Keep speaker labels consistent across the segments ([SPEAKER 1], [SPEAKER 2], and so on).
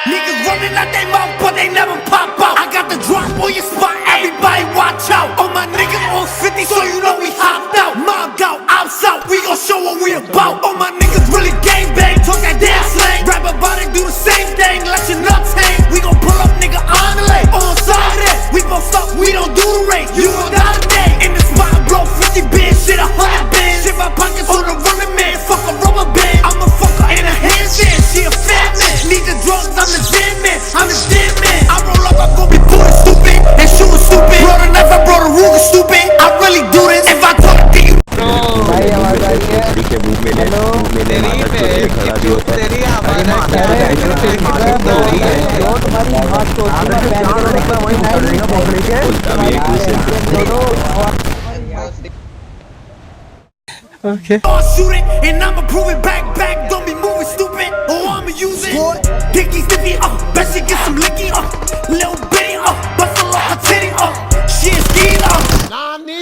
[SPEAKER 1] Niggas running out they mouth, but they never pop out. I got the drop on your spot, everybody watch out. All my niggas on 50, so you know we hopped out. Mobbed out, outside, we gon' show what we about. All my niggas really gang bang, talk that damn slang. Rap about it, do the same thing, let your nuts hang. We gon' pull up, nigga, on the lane. On side of this, we gon' stop, we don't do the race. You gon' die today. In the spot, blow 50 bins, shit 100 bins. Shit my pockets on the running man, fuck a rubber band. I'm a fucker in a handstand, she a fat man. Need the drugs, I'm the dead man, I'm the dead man. I roll up, I'm gon' be booting stupid and shooting stupid. Brought a knife, I brought a ROGAN stupid. I really do this. If I talk to you,
[SPEAKER 2] भाई आवाज आ रही है। Hello तेरी आवाज तुम्हारी आवाज तो
[SPEAKER 1] okay. Shoot it and I'ma prove it back. Don't be moving stupid or I'ma use it. Dicky stiffy bet she get some licky little bitty bust a lot of titty she is ski Nani?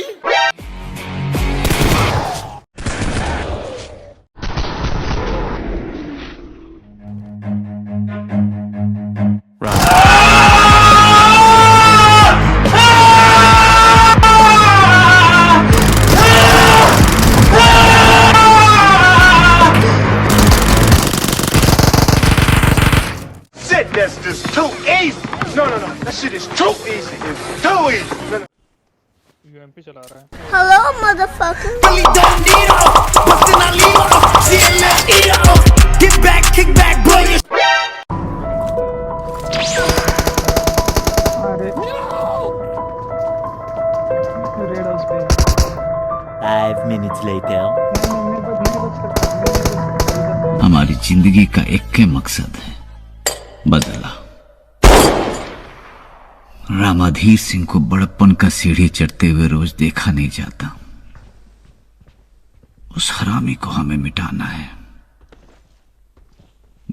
[SPEAKER 3] That's just too easy. No, that shit is too easy. It's too easy.
[SPEAKER 4] UMP चला रहा है।
[SPEAKER 5] Hello, motherfucker.
[SPEAKER 1] Really don't need her bustin' I leave her she a little eater get back, kick back, blow your
[SPEAKER 6] 5 minutes later.
[SPEAKER 7] हमारी जिंदगी का एक के मकसद है बदला। रामाधीर सिंह को बड़प्पन का सीढ़ी चढ़ते हुए रोज देखा नहीं जाता। उस हरामी को हमें मिटाना है।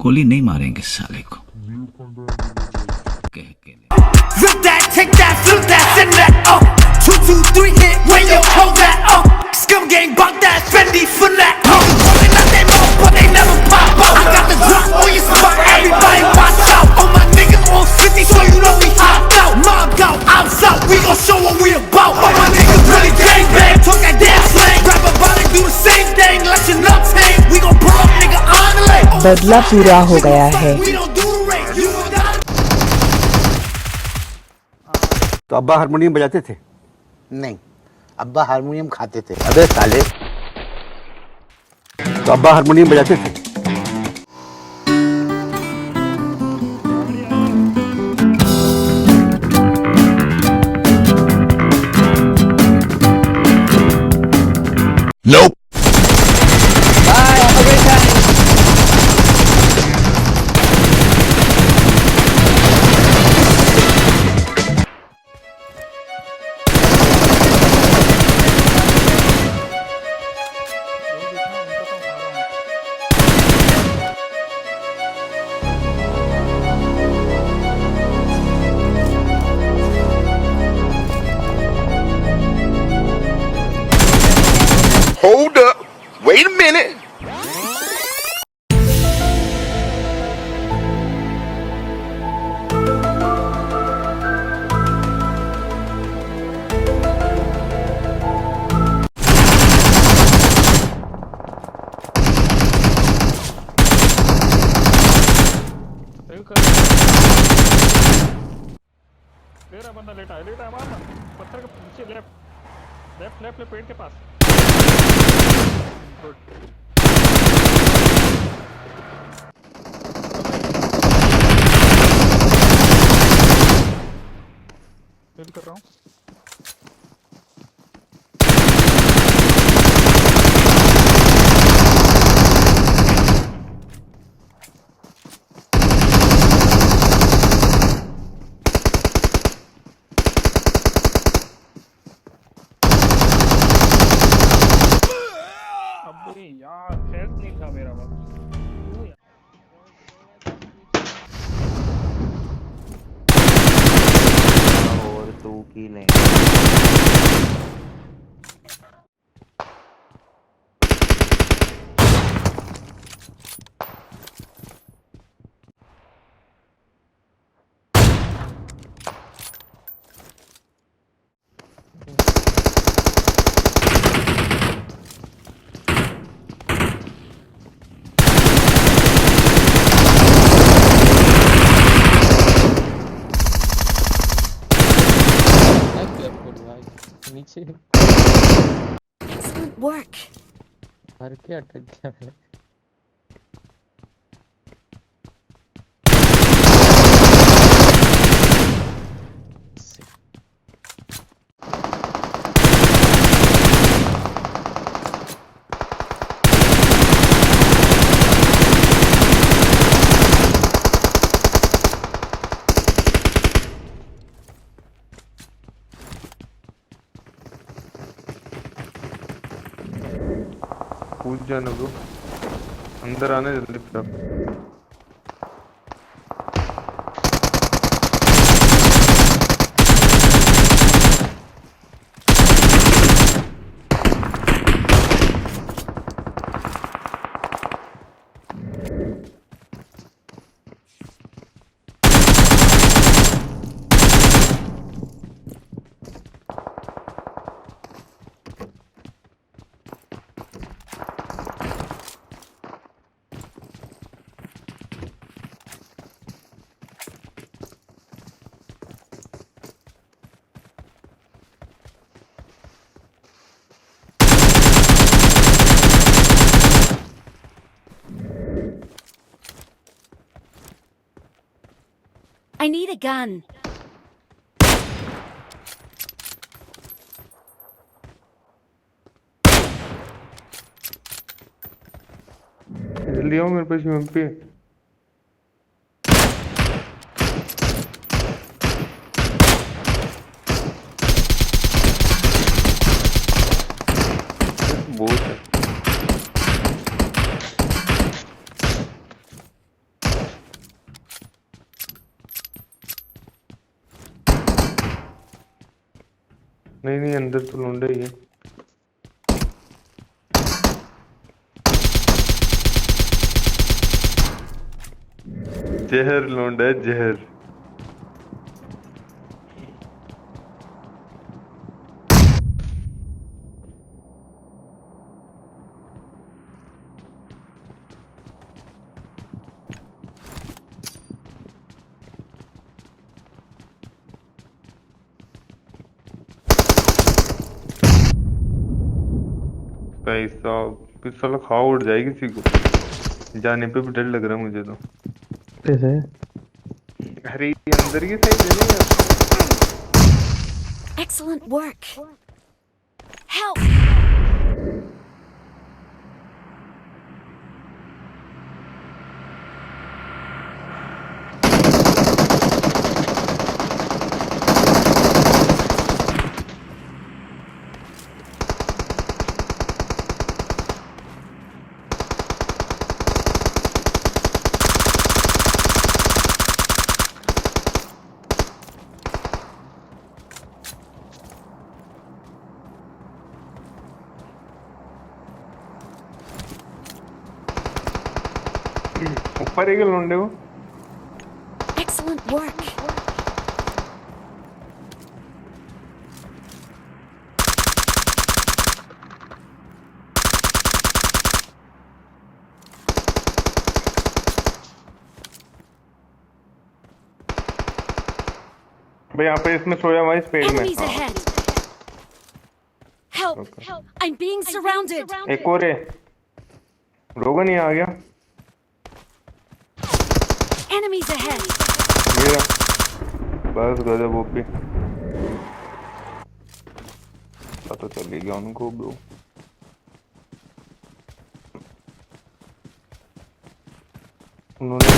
[SPEAKER 7] गोली नहीं मारेंगे साले को।
[SPEAKER 1] Flip that, take that, flip that, send that 2, 2, 3 hit when you hold that Scum gang bought that Fendi for that Rolling out they mouth, but they never pop out. I got the drop on your spot, everybody watch out. All my niggas on 50, so you know we hopped out. Mobbed out, outside, we gon' show what we about. All my niggas really gang bang, talk that damn slang. Rap about it, do the same thing, let your nuts hang. We gon' pull up, nigga, on the lane.
[SPEAKER 2] बदला पूरा हो गया है।
[SPEAKER 1] We don't do the race, you gon' die.
[SPEAKER 8] तो अब्बा harmonium बजाते थे?
[SPEAKER 9] नहीं, अब्बा हारमोनियम खाते थे।
[SPEAKER 8] अबे साले, तो अब्बा हारमोनियम बजाते थे?
[SPEAKER 7] Nope.
[SPEAKER 2] Bye, have a great time.
[SPEAKER 3] Hold up. Wait a minute.
[SPEAKER 4] मेरा बंदा लेटा है मारना पत्थर के पीछे लेफ्ट पेड़ के पास गुड फील कर रहा हूँ यार हेल्थ नहीं था मेरा बस
[SPEAKER 6] और 2 किल हैं।
[SPEAKER 5] Excellent work.
[SPEAKER 2] भर के अटक गया मैं।
[SPEAKER 10] कूद जाना ब्रो, अंदर आने जल्दी फिर।
[SPEAKER 5] I need a gun.
[SPEAKER 10] जल्दी आओ मेरे पास यूएमपी है। बहुत है। नहीं नहीं, अंदर तो लौंडा ही है। जहर लौंडा है, जहर। भाई साहब फिर साला खा उड़ जाए किसी को, जाने पे भी डर लग रहा है मुझे तो।
[SPEAKER 2] कैसे?
[SPEAKER 10] अरे ये अंदर की साइड है ना यार।
[SPEAKER 5] Excellent work. Help!
[SPEAKER 10] ऊपर एक लौंडे को।
[SPEAKER 5] Excellent work.
[SPEAKER 10] भाई यहाँ पे इसमें सोया हुआ है, इस पेड़ में।
[SPEAKER 5] Enemies ahead. Help! Help! I'm being surrounded.
[SPEAKER 10] एक और है, रोगन ही आ गया।
[SPEAKER 5] Enemies ahead.
[SPEAKER 10] मेरा बस गजब ओपी, पता चल गया उनको ब्रो। उन्होंने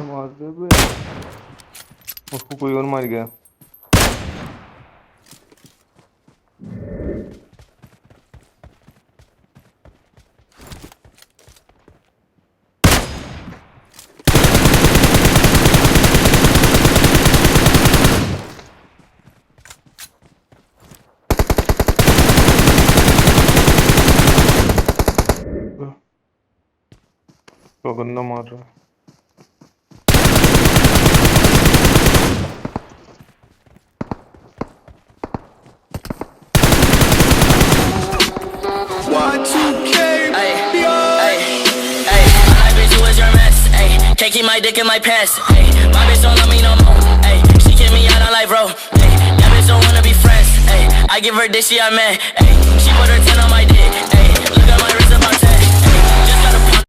[SPEAKER 10] मार दे बे, उसको कोई और मार गया। तो गंदा मार रहा है।
[SPEAKER 1] can't keep my dick in my pants. Ay, my bitch don't love me no more. Ay, she kick me out on life, bro. Ay, that bitch don't wanna be friends. Ay, I give her dick, she a man. Ay, she put her 10 on my dick.